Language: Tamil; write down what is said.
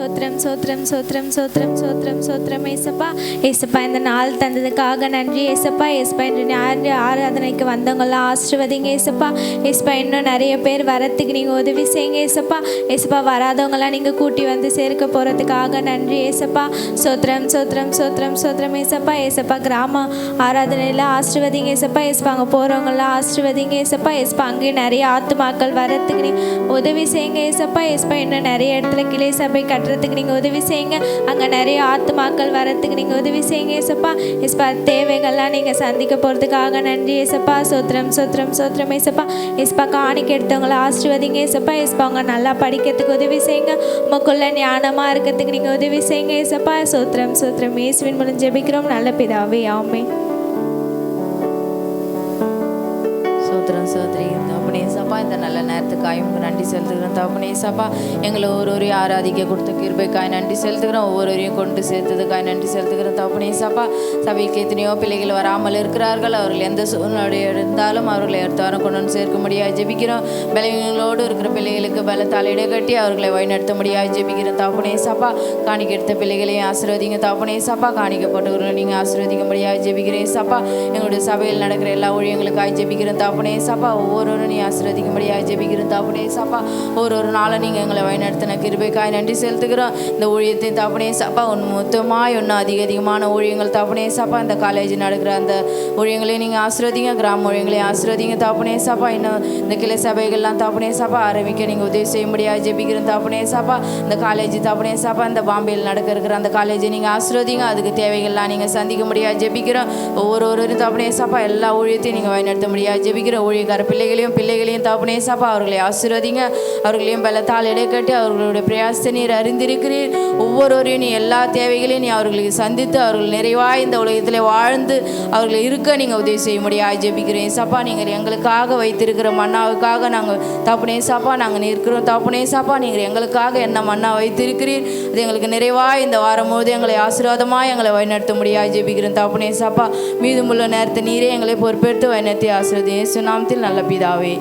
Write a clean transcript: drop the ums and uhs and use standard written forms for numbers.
சோத்திரம் சோத்திரம் சோத்திரம் சோத்திரம் சோத்திரம் சோத்திரம் ஏசப்பா. ஏசப்பா இந்த நாள் தந்ததுக்காக நன்றி ஏசப்பா. ஏசப்பா இன்று ஆராதனைக்கு வந்தவங்களாம் ஆசீர்வதிங்க ஏசப்பா. ஏசப்பா இன்னும் நிறைய பேர் வரத்துக்கு நீங்கள் உதவி செய்யுங்க ஏசப்பா. ஏசப்பா வராதவங்களாம் நீங்கள் கூட்டி வந்து சேர்க்க போகிறதுக்காக நன்றி ஏசப்பா. சோத்திரம் சோத்திரம் சோத்திரம் சோத்திரம் ஏசப்பா. ஏசப்பா கிராம ஆராதனையில் ஆசீர்வதிங்க ஏசப்பா. ஏசப்பா அங்கே போகிறவங்களாம் ஆசீர்வதிங்க ஏசப்பா. ஏசப்பா அங்கேயும் நிறைய ஆத்துமாக்கள் வரத்துக்கு நீ உதவி செய்யுங்க ஏசப்பா. ஏசப்பா இன்னும் நிறைய இடத்துல கிளை சபை கட்டுறதுக்கு நீங்கள் உதவி செய்யுங்க. அங்கே நிறைய ஆத்துமாக்கள் வரத்துக்கு நீங்கள் உதவி செய்யுங்க ஏசப்பா. ஏசப்பா தேவைகள்லாம் நீங்கள் சந்திக்க போகிறதுக்காக நன்றி ஏசப்பா. சோத்திரம் சோத்திரம் சோத்திரம் ஏசப்பா. ஏசப்பா காணிக்க எடுத்தவங்களை ஆசீர்வதிங்க ஏசப்பா. ஏசப்பா அவங்க நல்லா படிக்கிறதுக்கு உதவி செய்யுங்க. உமக்குள்ள ஞானமாக இருக்கிறதுக்கு நீங்கள் உதவி செய்யுங்க ஏசப்பா. சோத்திரம் சோத்திரம் இயேசுவின் மூலம் ஜெபிக்கிறோம் நல்ல பிதாவே ஆமென். சோத்திரம் சோதரி தகப்பனே சப்பா, இந்த நல்ல நேரத்துக்காய் உங்களுக்கு நன்றி செலுத்துக்கிறோம் தகப்பனே சப்பா. எங்களை ஒவ்வொருவரையும் ஆராதிக்க கொடுத்த கிருபைக்காய் நன்றி செலுத்துக்கிறோம். ஒவ்வொருவரையும் கொண்டு சேர்த்ததுக்காய் நன்றி செலுத்துக்கிறோம் தகப்பனே சப்பா. சபைக்கு எத்தனையோ பிள்ளைகள் வராமல் இருக்கிறார்கள். அவர்கள் எந்த சூழ்நிலை இருந்தாலும் அவர்களை அடுத்த வாரம் கொண்டு வந்து சேர்க்க முடியாது ஜெபிக்கிறோம். பலவீனங்களோடு இருக்கிற பிள்ளைகளுக்கு பலத்தால் இடைக்கட்டி அவர்களை வழிநடத்த முடியாது ஜெபிக்கிறோம் தகப்பனே சப்பா. காணிக்க எடுத்த பிள்ளைகளையும் ஆசீர்வதிங்க தகப்பனே சப்பா. காணிக்கப்பட்டவர்களை நீங்கள் ஆசீர்வதிக்க முடியாது ஜெபிக்கிறேன் சப்பா. எங்களுடைய சபையில் நடக்கிற எல்லா ஊழியங்களுக்காக ஜெபிக்கிறோம் தகப்பனே சப்பா. ஒவ்வொரு நீ ஆசீர்வதிக்க முடியாது ஜெபிக்கிறோம் தகப்பனே சப்பா. ஒரு நாளும் நீங்கள் எங்களை வழிநடத்தின கிருபைக்காய் நன்றி செலுத்துகிறோம். இந்த ஊழியத்தை தகப்பனே சப்பா மொத்தமாக இன்னும் அதிகமான ஊழியங்கள் தகப்பனே சப்பா. இந்த காலேஜ் நடக்கிற அந்த ஊழியங்களையும் நீங்கள் ஆசீர்வதிங்க. கிராம ஊழியங்களையும் ஆசீர்வதிங்க தகப்பனே சப்பா. இன்னும் இந்த கிளை சபைகள்லாம் தகப்பனே சப்பா ஆரம்பிக்க நீங்கள் உதவி செய்ய முடியாது ஜெபிக்கிறோம் தகப்பனே சப்பா. இந்த காலேஜ் தகப்பனே சப்பா, இந்த பாம்பேயில் நடக்க இருக்கிற அந்த காலேஜை நீங்கள் ஆசீர்வதிங்க. அதுக்கு தேவைகள்லாம் நீங்கள் சந்திக்க முடியாது ஜெபிக்கிறோம். ஒவ்வொருவரும் தகப்பனே சப்பா எல்லா ஊழியத்தையும் நீங்கள் வழிநடத்த முடியாது ஜெபிக்கிறோம். ஊழியக்கார பிள்ளைகளையும் தகப்பனே சப்பா அவர்களை ஆசீர்வதிங்க. அவர்களையும் பலத்தால் இடைக்கட்டி அவர்களுடைய பிரயாசத்தை நீர் அறிந்திருக்கிறீர். ஒவ்வொருவரையும் நீ எல்லா தேவைகளையும் நீ அவர்களுக்கு சந்தித்து அவர்கள் நிறைவாக இந்த உலகத்தில் வாழ்ந்து அவர்கள் இருக்க நீங்கள் உதவி செய்ய முடியாது ஜெபிக்கிறேன் சப்பா. நீங்கள் எங்களுக்காக வைத்திருக்கிற மன்னாவுக்காக நாங்கள் தகப்பனே சப்பா நாங்கள் நிற்கிறோம் தகப்பனே சப்பா. நீங்கள் எங்களுக்காக என்ன மன்னா வைத்திருக்கிறீர் அது எங்களுக்கு நிறைவாக இந்த வாரம் போது எங்களை ஆசீர்வாதமாக எங்களை வழிநடத்த முடியாது ஜெபிக்கிறேன் தகப்பனே சப்பா. மீதமுள்ள நேரத்தை நீரே எங்களை பொறுப்பெடுத்து வழிநடத்தி ஆசீர்வதி இயேசு நாமத்தில் நல்ல பிதாவே.